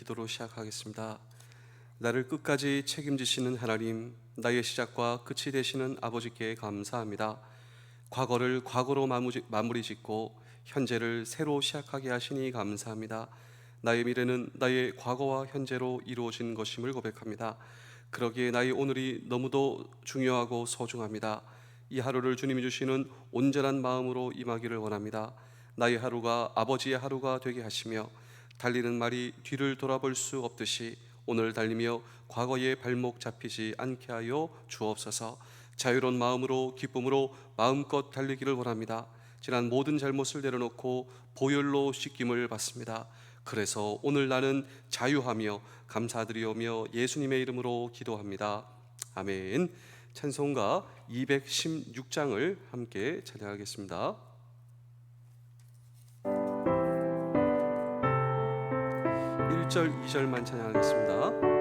기도로 시작하겠습니다. 나를 끝까지 책임지시는 하나님, 나의 시작과 끝이 되시는 아버지께 감사합니다. 과거를 과거로 마무리 짓고 현재를 새로 시작하게 하시니 감사합니다. 나의 미래는 나의 과거와 현재로 이루어진 것임을 고백합니다. 그러기에 나의 오늘이 너무도 중요하고 소중합니다. 이 하루를 주님이 주시는 온전한 마음으로 임하기를 원합니다. 나의 하루가 아버지의 하루가 되게 하시며 달리는 말이 뒤를 돌아볼 수 없듯이 오늘 달리며 과거에 발목 잡히지 않게 하여 주옵소서. 자유로운 마음으로 기쁨으로 마음껏 달리기를 원합니다. 지난 모든 잘못을 내려놓고 보혈로 씻김을 받습니다. 그래서 오늘 나는 자유하며 감사드리오며 예수님의 이름으로 기도합니다. 아멘. 찬송가 216장을 함께 찬양하겠습니다. 1절 2절만 찬양하겠습니다.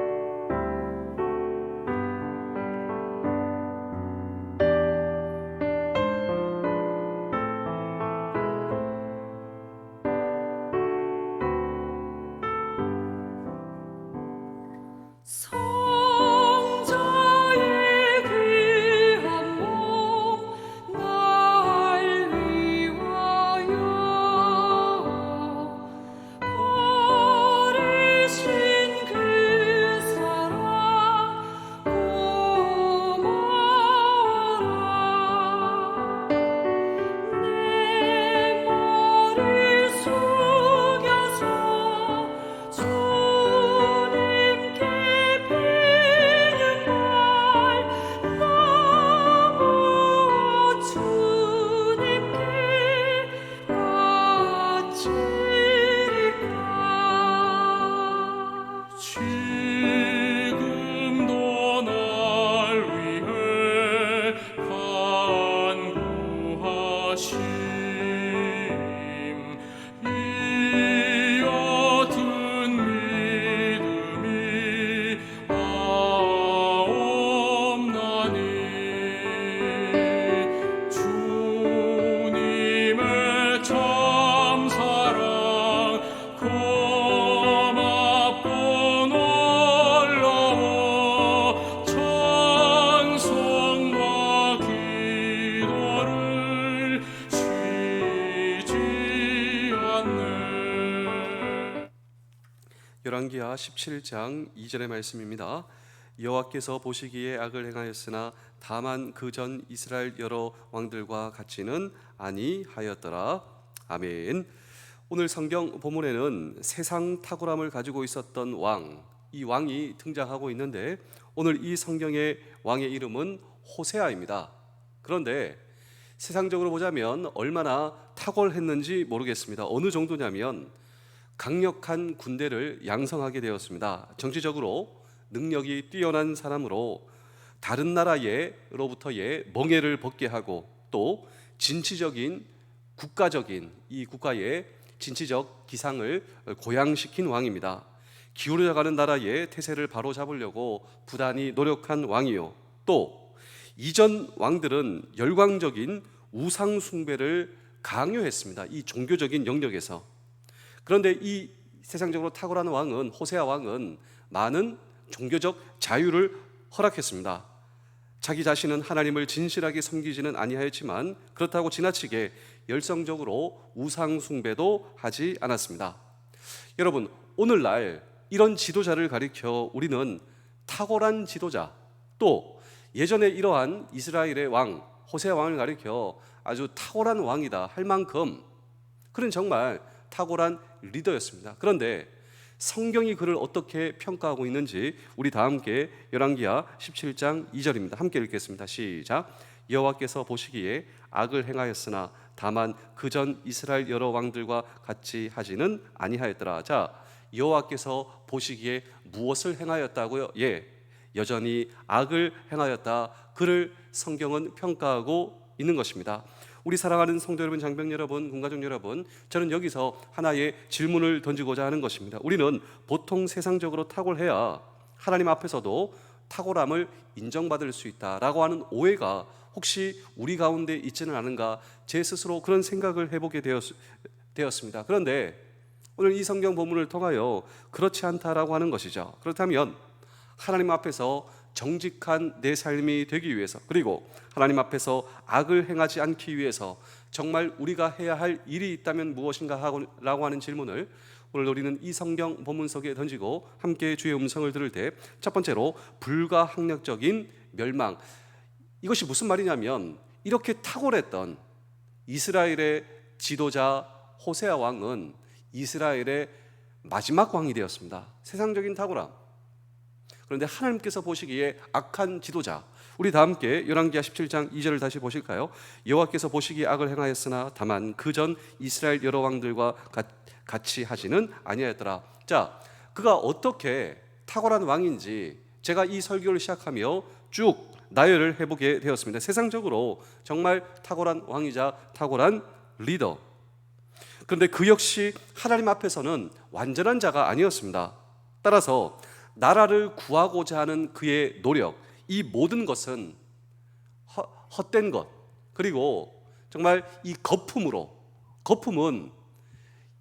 열왕기하 17장 2절의 말씀입니다. 여호와께서 보시기에 악을 행하였으나 다만 그 전 이스라엘 여러 왕들과 같지는 아니하였더라. 아멘. 오늘 성경 본문에는 세상 탁월함을 가지고 있었던 이 왕이 등장하고 있는데 오늘 이 성경의 왕의 이름은 호세아입니다. 그런데 세상적으로 보자면 얼마나 탁월했는지 모르겠습니다. 어느 정도냐면 강력한 군대를 양성하게 되었습니다. 정치적으로 능력이 뛰어난 사람으로 다른 나라로부터의 멍에를 벗게 하고 또 진취적인 국가적인 이 국가의 진취적 기상을 고양시킨 왕입니다. 기울어가는 나라의 태세를 바로잡으려고 부단히 노력한 왕이요, 또 이전 왕들은 열광적인 우상 숭배를 강요했습니다. 이 종교적인 영역에서. 그런데 이 세상적으로 탁월한 왕은, 호세아 왕은 많은 종교적 자유를 허락했습니다. 자기 자신은 하나님을 진실하게 섬기지는 아니하였지만 그렇다고 지나치게 열성적으로 우상 숭배도 하지 않았습니다. 여러분, 오늘날 이런 지도자를 가리켜 우리는 탁월한 지도자, 또 예전에 이러한 이스라엘의 왕 호세아 왕을 가리켜 아주 탁월한 왕이다 할 만큼 그는 정말 탁월한 리더였습니다. 그런데 성경이 그를 어떻게 평가하고 있는지 우리 다 함께 열왕기하 17장 2절입니다. 함께 읽겠습니다. 시작. 여호와께서 보시기에 악을 행하였으나 다만 그 전 이스라엘 여러 왕들과 같이 하지는 아니하였더라. 자, 여호와께서 보시기에 무엇을 행하였다고요? 여전히 악을 행하였다. 그를 성경은 평가하고 있는 것입니다. 우리 사랑하는 성도 여러분, 장병 여러분, 군가족 여러분, 저는 여기서 하나의 질문을 던지고자 하는 것입니다. 우리는 보통 세상적으로 탁월해야 하나님 앞에서도 탁월함을 인정받을 수 있다라고 하는 오해가 혹시 우리 가운데 있지는 않은가, 제 스스로 그런 생각을 해보게 되었습니다. 그런데 오늘 이 성경 본문을 통하여 그렇지 않다라고 하는 것이죠. 그렇다면 하나님 앞에서 정직한 내 삶이 되기 위해서, 그리고 하나님 앞에서 악을 행하지 않기 위해서 정말 우리가 해야 할 일이 있다면 무엇인가 라고 하는 질문을 오늘 우리는 이 성경 본문 속에 던지고 함께 주의 음성을 들을 때, 첫 번째로 불가항력적인 멸망. 이것이 무슨 말이냐면, 이렇게 탁월했던 이스라엘의 지도자 호세아 왕은 이스라엘의 마지막 왕이 되었습니다. 세상적인 탁월함. 그런데 하나님께서 보시기에 악한 지도자, 우리 다 함께 열왕기하 17장 2절을 다시 보실까요? 여호와께서 보시기에 악을 행하였으나 다만 그 전 이스라엘 여러 왕들과 같이 하지는 아니하였더라. 자, 그가 어떻게 탁월한 왕인지 제가 이 설교를 시작하며 쭉 나열을 해보게 되었습니다. 세상적으로 정말 탁월한 왕이자 탁월한 리더. 그런데 그 역시 하나님 앞에서는 완전한 자가 아니었습니다. 따라서 나라를 구하고자 하는 그의 노력, 이 모든 것은 헛된 것, 그리고 정말 이 거품은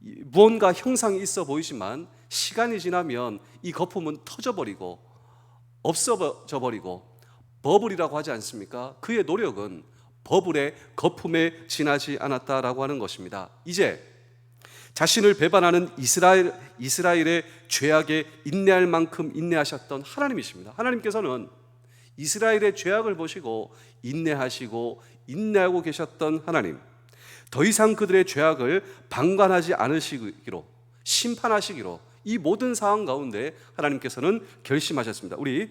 무언가 형상이 있어 보이지만 시간이 지나면 이 거품은 터져버리고 없어져 버리고 버블이라고 하지 않습니까? 그의 노력은 버블의 거품에 지나지 않았다라고 하는 것입니다. 이제 자신을 배반하는 이스라엘의 죄악에 인내할 만큼 인내하셨던 하나님이십니다. 하나님께서는 이스라엘의 죄악을 보시고 인내하시고 인내하고 계셨던 하나님, 더 이상 그들의 죄악을 방관하지 않으시기로, 심판하시기로 이 모든 상황 가운데 하나님께서는 결심하셨습니다. 우리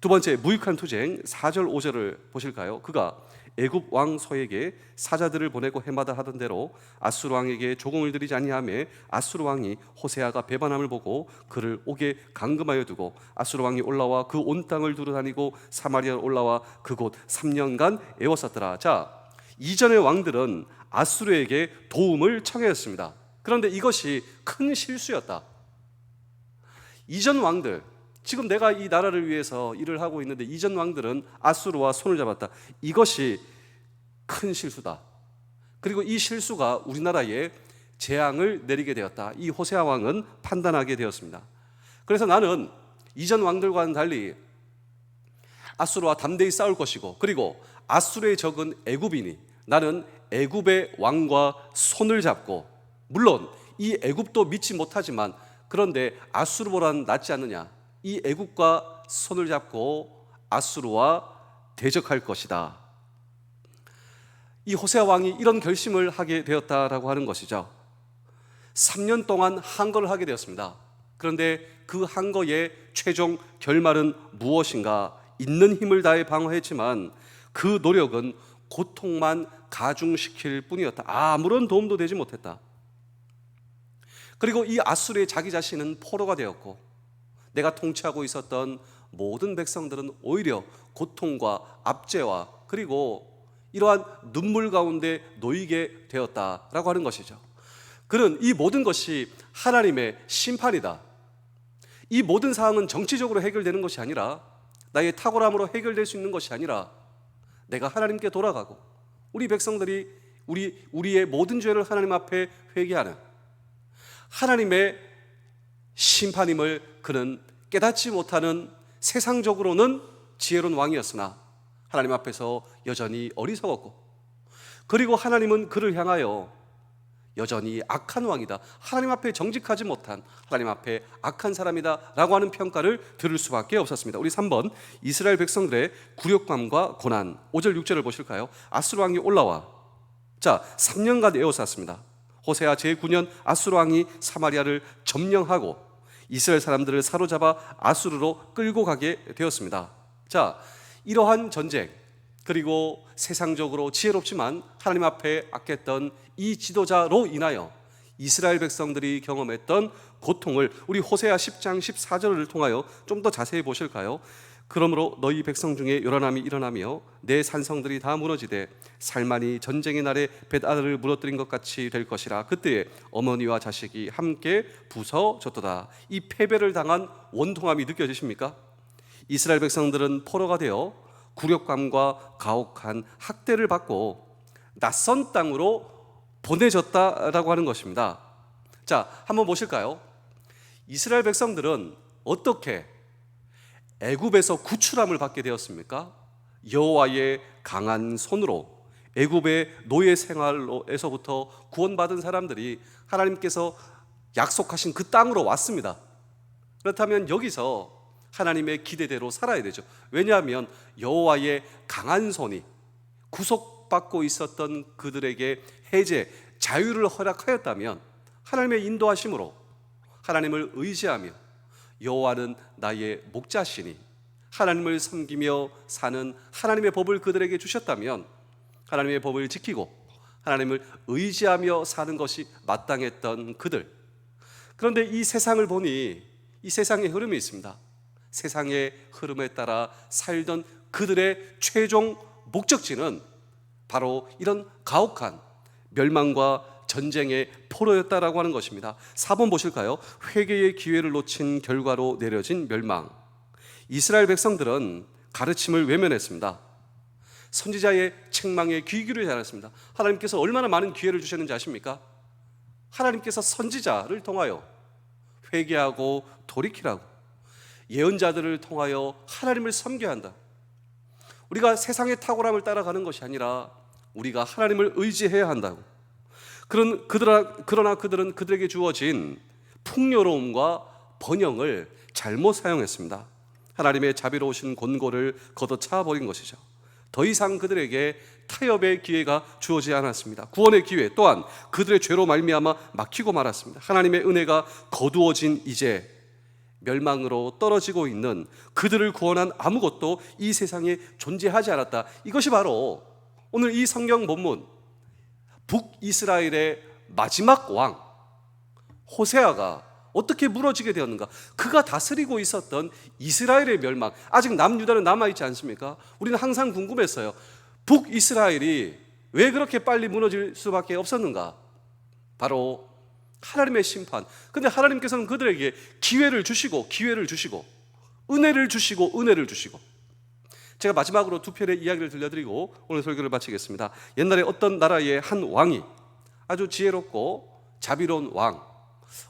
두 번째 무익한 투쟁 4절 5절을 보실까요? 그가 애굽 왕 소에게 사자들을 보내고 해마다 하던 대로 아수르 왕에게 조공을 들이지 아니하매 아수르 왕이 호세아가 배반함을 보고 그를 옥에 감금하여 두고 아수르 왕이 올라와 그 온 땅을 두루다니고 사마리아로 올라와 그곳 3년간 애워쌌더라. 자, 이전의 왕들은 아수르에게 도움을 청했습니다. 그런데 이것이 큰 실수였다. 이전 왕들, 지금 내가 이 나라를 위해서 일을 하고 있는데 이전 왕들은 아수르와 손을 잡았다. 이것이 큰 실수다. 그리고 이 실수가 우리나라에 재앙을 내리게 되었다. 이 호세아 왕은 판단하게 되었습니다. 그래서 나는 이전 왕들과는 달리 아수르와 담대히 싸울 것이고, 그리고 아수르의 적은 애굽이니 나는 애굽의 왕과 손을 잡고, 물론 이 애굽도 믿지 못하지만 그런데 아수르보다는 낫지 않느냐, 이 애굽과 손을 잡고 아수르와 대적할 것이다. 이 호세아 왕이 이런 결심을 하게 되었다라고 하는 것이죠. 3년 동안 항거를 하게 되었습니다. 그런데 그 항거의 최종 결말은 무엇인가? 있는 힘을 다해 방어했지만 그 노력은 고통만 가중시킬 뿐이었다. 아무런 도움도 되지 못했다. 그리고 이 아수르의 자기 자신은 포로가 되었고, 내가 통치하고 있었던 모든 백성들은 오히려 고통과 압제와 그리고 이러한 눈물 가운데 놓이게 되었다라고 하는 것이죠. 그는 이 모든 것이 하나님의 심판이다. 이 모든 사항은 정치적으로 해결되는 것이 아니라, 나의 탁월함으로 해결될 수 있는 것이 아니라, 내가 하나님께 돌아가고 우리 백성들이 우리의 모든 죄를 하나님 앞에 회개하는 하나님의 심판임을 그는 깨닫지 못하는, 세상적으로는 지혜로운 왕이었으나 하나님 앞에서 여전히 어리석었고, 그리고 하나님은 그를 향하여 여전히 악한 왕이다, 하나님 앞에 정직하지 못한, 하나님 앞에 악한 사람이다 라고 하는 평가를 들을 수밖에 없었습니다. 우리 3번 이스라엘 백성들의 굴욕감과 고난, 5절 6절을 보실까요? 아수르 왕이 올라와, 자, 3년간 에워쌌습니다. 호세아 제9년 아수르 왕이 사마리아를 점령하고 이스라엘 사람들을 사로잡아 아수르로 끌고 가게 되었습니다. 자, 이러한 전쟁, 그리고 세상적으로 지혜롭지만 하나님 앞에 악했던 이 지도자로 인하여 이스라엘 백성들이 경험했던 고통을 우리 호세아 10장 14절을 통하여 좀 더 자세히 보실까요? 그러므로 너희 백성 중에 요란함이 일어나며 내 산성들이 다 무너지되 살만이 전쟁의 날에 벳아들을 무너뜨린 것 같이 될 것이라. 그때에 어머니와 자식이 함께 부서졌도다. 이 패배를 당한 원통함이 느껴지십니까? 이스라엘 백성들은 포로가 되어 굴욕감과 가혹한 학대를 받고 낯선 땅으로 보내졌다라고 하는 것입니다. 자, 한번 보실까요? 이스라엘 백성들은 어떻게 애굽에서 구출함을 받게 되었습니까? 여호와의 강한 손으로 애굽의 노예 생활에서부터 구원받은 사람들이 하나님께서 약속하신 그 땅으로 왔습니다. 그렇다면 여기서 하나님의 기대대로 살아야 되죠. 왜냐하면 여호와의 강한 손이 구속받고 있었던 그들에게 해제, 자유를 허락하였다면 하나님의 인도하심으로 하나님을 의지하며 여호와는 나의 목자시니 하나님을 섬기며 사는 하나님의 법을 그들에게 주셨다면 하나님의 법을 지키고 하나님을 의지하며 사는 것이 마땅했던 그들. 그런데 이 세상을 보니 이 세상의 흐름이 있습니다. 세상의 흐름에 따라 살던 그들의 최종 목적지는 바로 이런 가혹한 멸망과 전쟁의 포로였다라고 하는 것입니다. 4번 보실까요? 회개의 기회를 놓친 결과로 내려진 멸망. 이스라엘 백성들은 가르침을 외면했습니다. 선지자의 책망에 귀 기울이지 않았습니다. 하나님께서 얼마나 많은 기회를 주셨는지 아십니까? 하나님께서 선지자를 통하여 회개하고 돌이키라고, 예언자들을 통하여 하나님을 섬겨야 한다. 우리가 세상의 탁월함을 따라가는 것이 아니라 우리가 하나님을 의지해야 한다고. 그러나 그들은 그들에게 주어진 풍요로움과 번영을 잘못 사용했습니다. 하나님의 자비로우신 권고를 걷어차버린 것이죠. 더 이상 그들에게 타협의 기회가 주어지지 않았습니다. 구원의 기회 또한 그들의 죄로 말미암아 막히고 말았습니다. 하나님의 은혜가 거두어진 이제 멸망으로 떨어지고 있는 그들을 구원한 아무것도 이 세상에 존재하지 않았다. 이것이 바로 오늘 이 성경 본문 북이스라엘의 마지막 왕 호세아가 어떻게 무너지게 되었는가? 그가 다스리고 있었던 이스라엘의 멸망, 아직 남유다는 남아있지 않습니까? 우리는 항상 궁금했어요. 북이스라엘이 왜 그렇게 빨리 무너질 수밖에 없었는가? 바로 하나님의 심판. 근데 하나님께서는 그들에게 기회를 주시고 은혜를 주시고 제가 마지막으로 두 편의 이야기를 들려드리고 오늘 설교를 마치겠습니다. 옛날에 어떤 나라의 한 왕이 아주 지혜롭고 자비로운 왕,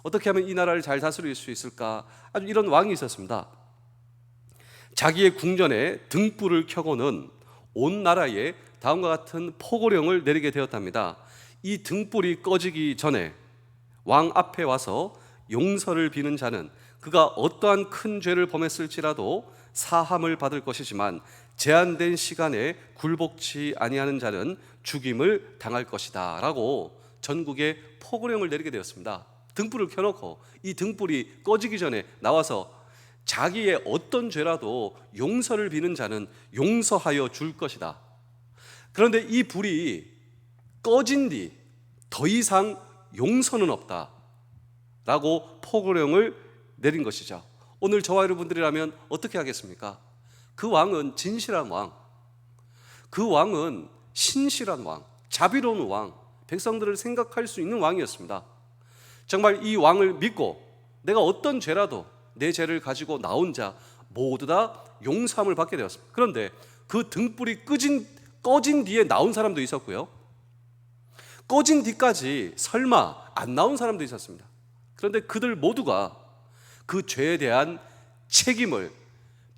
어떻게 하면 이 나라를 잘 다스릴 수 있을까? 아주 이런 왕이 있었습니다. 자기의 궁전에 등불을 켜고는 온 나라에 다음과 같은 포고령을 내리게 되었답니다. 이 등불이 꺼지기 전에 왕 앞에 와서 용서를 비는 자는 그가 어떠한 큰 죄를 범했을지라도 사함을 받을 것이지만 제한된 시간에 굴복치 아니하는 자는 죽임을 당할 것이다 라고 전국에 포고령을 내리게 되었습니다. 등불을 켜놓고 이 등불이 꺼지기 전에 나와서 자기의 어떤 죄라도 용서를 비는 자는 용서하여 줄 것이다. 그런데 이 불이 꺼진 뒤 더 이상 용서는 없다 라고 포고령을 내린 것이죠. 오늘 저와 여러분들이라면 어떻게 하겠습니까? 그 왕은 진실한 왕, 그 왕은 신실한 왕, 자비로운 왕, 백성들을 생각할 수 있는 왕이었습니다. 정말 이 왕을 믿고 내가 어떤 죄라도 내 죄를 가지고 나온 자 모두 다 용서함을 받게 되었습니다. 그런데 그 등불이 꺼진 뒤에 나온 사람도 있었고요, 꺼진 뒤까지 설마 안 나온 사람도 있었습니다. 그런데 그들 모두가 그 죄에 대한 책임을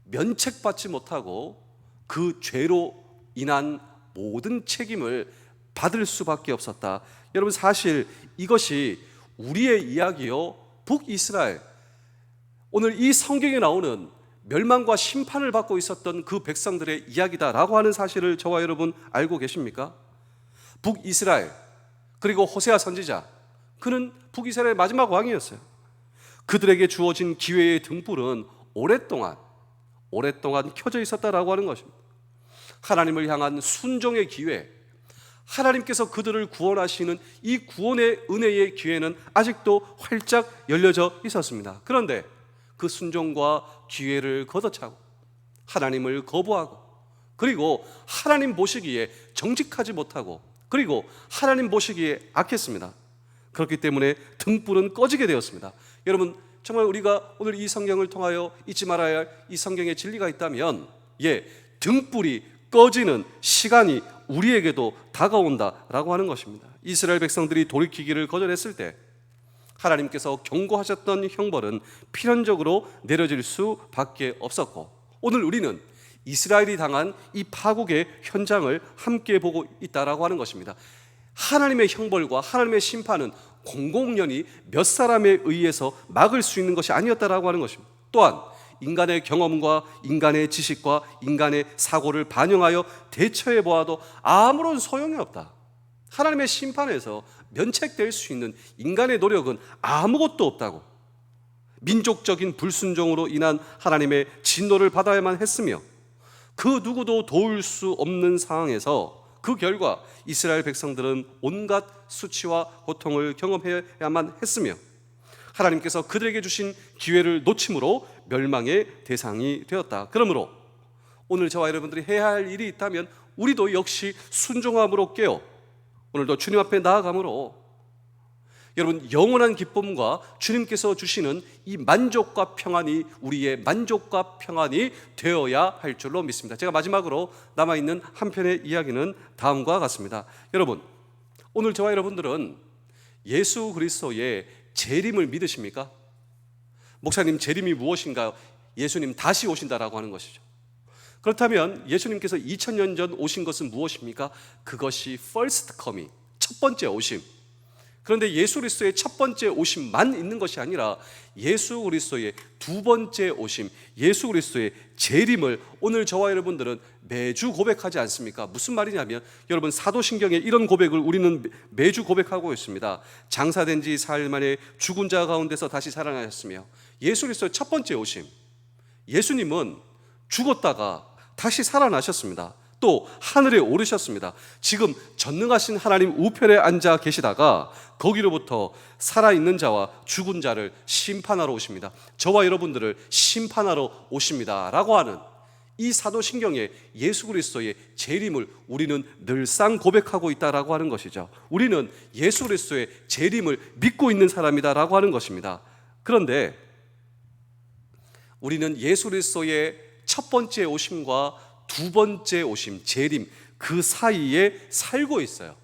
면책받지 못하고 그 죄로 인한 모든 책임을 받을 수밖에 없었다. 여러분, 사실 이것이 우리의 이야기요, 북이스라엘, 오늘 이 성경에 나오는 멸망과 심판을 받고 있었던 그 백성들의 이야기다라고 하는 사실을 저와 여러분 알고 계십니까? 북이스라엘, 그리고 호세아 선지자, 그는 북이스라엘의 마지막 왕이었어요. 그들에게 주어진 기회의 등불은 오랫동안 켜져 있었다라고 하는 것입니다. 하나님을 향한 순종의 기회, 하나님께서 그들을 구원하시는 이 구원의 은혜의 기회는 아직도 활짝 열려져 있었습니다. 그런데 그 순종과 기회를 걷어차고 하나님을 거부하고, 그리고 하나님 보시기에 정직하지 못하고, 그리고 하나님 보시기에 악했습니다. 그렇기 때문에 등불은 꺼지게 되었습니다. 여러분, 정말 우리가 오늘 이 성경을 통하여 잊지 말아야 할 이 성경의 진리가 있다면, 등불이 꺼지는 시간이 우리에게도 다가온다라고 하는 것입니다. 이스라엘 백성들이 돌이키기를 거절했을 때 하나님께서 경고하셨던 형벌은 필연적으로 내려질 수밖에 없었고, 오늘 우리는 이스라엘이 당한 이 파국의 현장을 함께 보고 있다라고 하는 것입니다. 하나님의 형벌과 하나님의 심판은 공공연히 몇 사람에 의해서 막을 수 있는 것이 아니었다라고 하는 것입니다. 또한 인간의 경험과 인간의 지식과 인간의 사고를 반영하여 대처해 보아도 아무런 소용이 없다. 하나님의 심판에서 면책될 수 있는 인간의 노력은 아무것도 없다고, 민족적인 불순종으로 인한 하나님의 진노를 받아야만 했으며 그 누구도 도울 수 없는 상황에서 그 결과 이스라엘 백성들은 온갖 수치와 고통을 경험해야만 했으며 하나님께서 그들에게 주신 기회를 놓침으로 멸망의 대상이 되었다. 그러므로 오늘 저와 여러분들이 해야 할 일이 있다면 우리도 역시 순종함으로 깨어 오늘도 주님 앞에 나아가므로 여러분 영원한 기쁨과 주님께서 주시는 이 만족과 평안이 우리의 만족과 평안이 되어야 할 줄로 믿습니다. 제가 마지막으로 남아있는 한 편의 이야기는 다음과 같습니다. 여러분, 오늘 저와 여러분들은 예수 그리스도의 재림을 믿으십니까? 목사님, 재림이 무엇인가요? 예수님 다시 오신다라고 하는 것이죠. 그렇다면 예수님께서 2000년 전 오신 것은 무엇입니까? 그것이 first coming, 첫 번째 오심. 그런데 예수 그리스도의 첫 번째 오심만 있는 것이 아니라 예수 그리스도의 두 번째 오심, 예수 그리스도의 재림을 오늘 저와 여러분들은 매주 고백하지 않습니까? 무슨 말이냐면 여러분, 사도신경에 이런 고백을 우리는 매주 고백하고 있습니다. 장사된 지 사흘 만에 죽은 자 가운데서 다시 살아나셨으며, 예수 그리스도의 첫 번째 오심, 예수님은 죽었다가 다시 살아나셨습니다. 또 하늘에 오르셨습니다. 지금 전능하신 하나님 우편에 앉아 계시다가 거기로부터 살아있는 자와 죽은 자를 심판하러 오십니다. 저와 여러분들을 심판하러 오십니다 라고 하는 이 사도신경에 예수 그리스도의 재림을 우리는 늘상 고백하고 있다라고 하는 것이죠. 우리는 예수 그리스도의 재림을 믿고 있는 사람이다라고 하는 것입니다. 그런데 우리는 예수 그리스도의 첫 번째 오심과 두 번째 오심, 재림, 그 사이에 살고 있어요.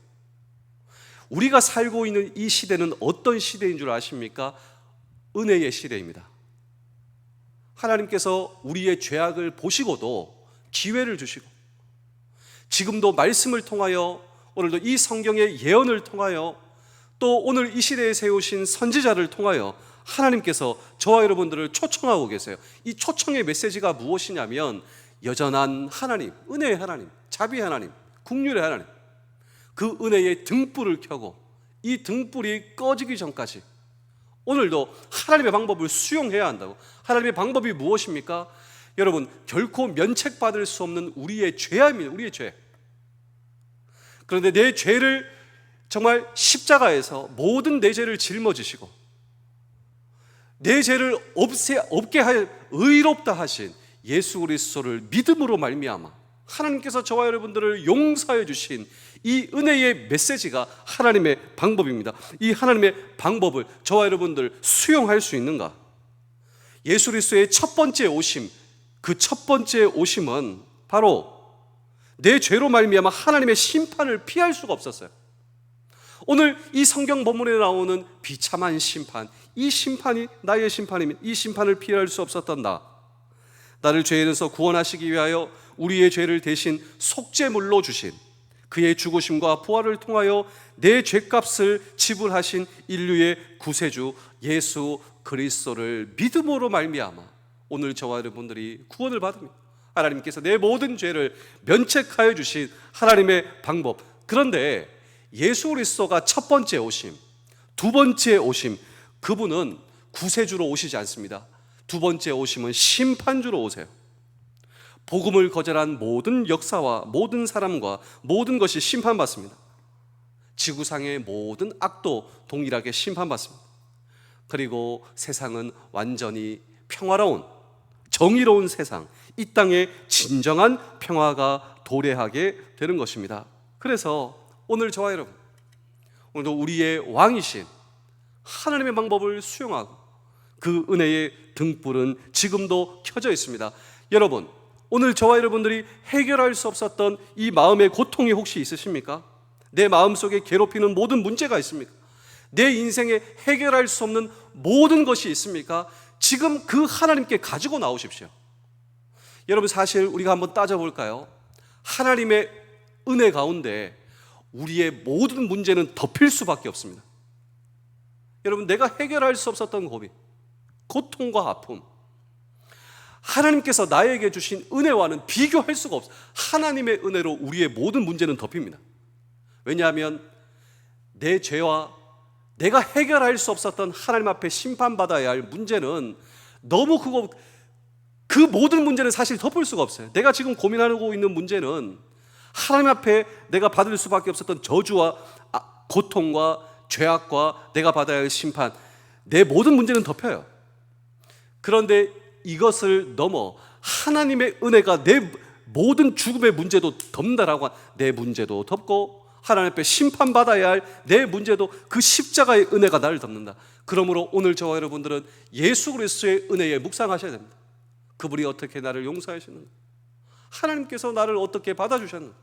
우리가 살고 있는 이 시대는 어떤 시대인 줄 아십니까? 은혜의 시대입니다. 하나님께서 우리의 죄악을 보시고도 기회를 주시고, 지금도 말씀을 통하여, 오늘도 이 성경의 예언을 통하여, 또 오늘 이 시대에 세우신 선지자를 통하여 하나님께서 저와 여러분들을 초청하고 계세요. 이 초청의 메시지가 무엇이냐면 여전한 하나님, 은혜의 하나님, 자비의 하나님, 긍휼의 하나님, 그 은혜의 등불을 켜고 이 등불이 꺼지기 전까지 오늘도 하나님의 방법을 수용해야 한다고. 하나님의 방법이 무엇입니까? 여러분, 결코 면책받을 수 없는 우리의 죄함입니다. 우리의 죄. 그런데 내 죄를 정말 십자가에서 모든 내 죄를 짊어지시고 내 죄를 없게 하여 의롭다 하신 예수 그리스도를 믿음으로 말미암아 하나님께서 저와 여러분들을 용서해 주신 이 은혜의 메시지가 하나님의 방법입니다. 이 하나님의 방법을 저와 여러분들 수용할 수 있는가? 예수 그리스도의 첫 번째 오심, 그 첫 번째 오심은 바로 내 죄로 말미암아 하나님의 심판을 피할 수가 없었어요. 오늘 이 성경 본문에 나오는 비참한 심판, 이 심판이 나의 심판이면 이 심판을 피할 수 없었던 나를 죄에서 구원하시기 위하여 우리의 죄를 대신 속죄물로 주신 그의 죽으심과 부활을 통하여 내 죄값을 지불하신 인류의 구세주 예수 그리스도를 믿음으로 말미암아 오늘 저와 여러분들이 구원을 받습니다. 하나님께서 내 모든 죄를 면책하여 주신 하나님의 방법. 그런데 예수 그리스도가 첫 번째 오심, 두 번째 오심, 그분은 구세주로 오시지 않습니다. 두 번째 오심은 심판주로 오세요. 복음을 거절한 모든 역사와 모든 사람과 모든 것이 심판받습니다. 지구상의 모든 악도 동일하게 심판받습니다. 그리고 세상은 완전히 평화로운 정의로운 세상, 이 땅에 진정한 평화가 도래하게 되는 것입니다. 그래서 오늘 저와 여러분, 오늘도 우리의 왕이신 하나님의 방법을 수용하고 그 은혜의 등불은 지금도 켜져 있습니다. 여러분, 오늘 저와 여러분들이 해결할 수 없었던 이 마음의 고통이 혹시 있으십니까? 내 마음속에 괴롭히는 모든 문제가 있습니까? 내 인생에 해결할 수 없는 모든 것이 있습니까? 지금 그 하나님께 가지고 나오십시오. 여러분, 사실 우리가 한번 따져볼까요? 하나님의 은혜 가운데 우리의 모든 문제는 덮일 수밖에 없습니다. 여러분, 내가 해결할 수 없었던 고민, 고통과 아픔, 하나님께서 나에게 주신 은혜와는 비교할 수가 없어요. 하나님의 은혜로 우리의 모든 문제는 덮입니다. 왜냐하면 내 죄와 내가 해결할 수 없었던 하나님 앞에 심판받아야 할 문제는 너무 크고, 그 모든 문제는 사실 덮을 수가 없어요. 내가 지금 고민하고 있는 문제는 하나님 앞에 내가 받을 수밖에 없었던 저주와 고통과 죄악과 내가 받아야 할 심판, 내 모든 문제는 덮여요. 그런데 이것을 넘어 하나님의 은혜가 내 모든 죽음의 문제도 덮는다라고, 내 문제도 덮고 하나님 앞에 심판받아야 할 내 문제도 그 십자가의 은혜가 나를 덮는다. 그러므로 오늘 저와 여러분들은 예수 그리스도의 은혜에 묵상하셔야 됩니다. 그분이 어떻게 나를 용서하시는가, 하나님께서 나를 어떻게 받아주셨는가.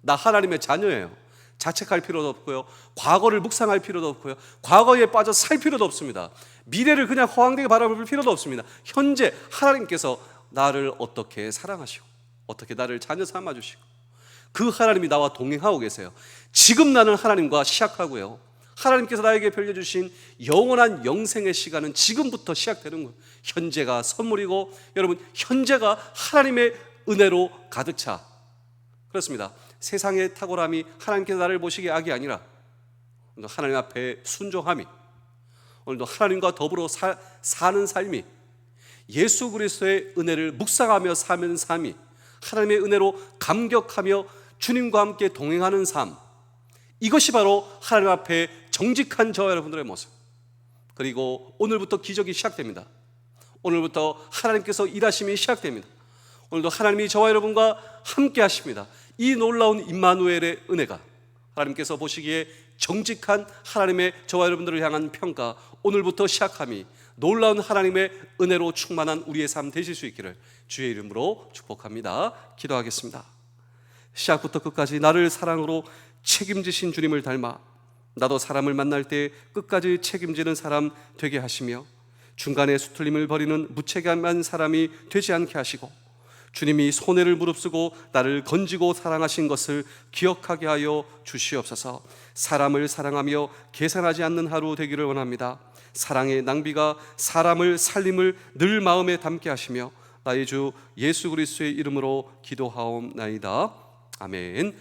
나 하나님의 자녀예요. 자책할 필요도 없고요, 과거를 묵상할 필요도 없고요, 과거에 빠져 살 필요도 없습니다. 미래를 그냥 허황되게 바라볼 필요도 없습니다. 현재 하나님께서 나를 어떻게 사랑하시고 어떻게 나를 자녀 삼아주시고 그 하나님이 나와 동행하고 계세요. 지금 나는 하나님과 시작하고요, 하나님께서 나에게 빌려주신 영원한 영생의 시간은 지금부터 시작되는 거예요. 현재가 선물이고, 여러분, 현재가 하나님의 은혜로 가득 차. 그렇습니다. 세상의 탁월함이 하나님께서 나를 보시기에 악이 아니라 하나님 앞에 순종함이, 오늘도 하나님과 더불어 사는 삶이, 예수 그리스도의 은혜를 묵상하며 사는 삶이, 하나님의 은혜로 감격하며 주님과 함께 동행하는 삶, 이것이 바로 하나님 앞에 정직한 저와 여러분들의 모습. 그리고 오늘부터 기적이 시작됩니다. 오늘부터 하나님께서 일하심이 시작됩니다. 오늘도 하나님이 저와 여러분과 함께 하십니다. 이 놀라운 임마누엘의 은혜가, 하나님께서 보시기에 정직한 하나님의 저와 여러분들을 향한 평가, 오늘부터 시작함이 놀라운 하나님의 은혜로 충만한 우리의 삶 되실 수 있기를 주의 이름으로 축복합니다. 기도하겠습니다. 시작부터 끝까지 나를 사랑으로 책임지신 주님을 닮아 나도 사람을 만날 때 끝까지 책임지는 사람 되게 하시며, 중간에 수틀림을 버리는 무책임한 사람이 되지 않게 하시고, 주님이 손해를 무릅쓰고 나를 건지고 사랑하신 것을 기억하게 하여 주시옵소서. 사람을 사랑하며 계산하지 않는 하루 되기를 원합니다. 사랑의 낭비가 사람을 살림을 늘 마음에 담게 하시며, 나의 주 예수 그리스도의 이름으로 기도하옵나이다. 아멘.